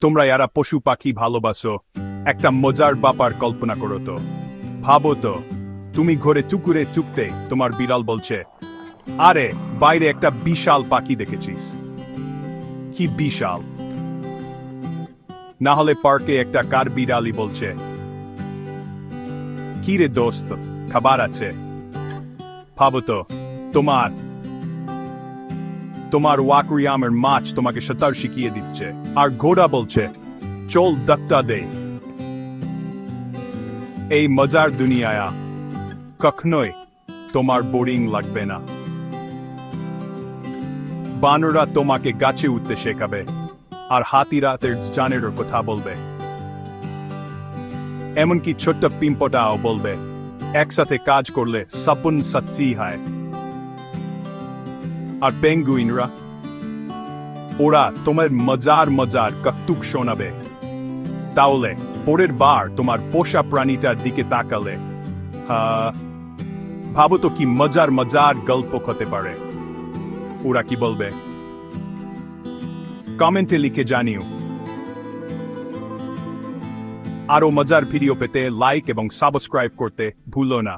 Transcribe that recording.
তোমরা যারা পশু পাখি ভালোবাসো একটা মজার ব্যাপার কল্পনা করো তো। ভাবো তো, তুমি ঘরে চুকুরে চুপতে তোমার বিড়াল বলছে, আরে বাইরে একটা বিশাল পাখি দেখেছিস। কি বিশাল? না হলে পার্কে একটা কার বিড়ালি বলছে, কি রে দোস্ত, খাবার আছে। ভাবো তো, তোমার তোমার ওয়াকুরিয়ামের মাছ তোমাকে সাঁতার শিখিয়ে দিচ্ছে, আর ঘোড়া বলছে, চল ধাক্কা দে। এই মজার দুনিয়ায় কখনোই তোমার বোরিং লাগবে না। বানররা তোমাকে গাছে উঠতে শেখাবে, আর হাতিরা তাদের জানের কথা বলবে। এমনকি ছোট্ট পিম্পটাও বলবে, একসাথে কাজ করলে সপন সচ্চি হয়। আর পেঙ্গুইনরা, ওরা তোমার মজার মজার কৌতুক শোনাবে। তাহলে পরের বার তোমার পোষা প্রাণীটার দিকে তাকালে ভাবো তো কি মজার মজার গল্প হতে পারে। ওরা কি বলবে? কমেন্টে লিখে জানিও। আরো মজার ভিডিও পেতে লাইক এবং সাবস্ক্রাইব করতে ভুলো না।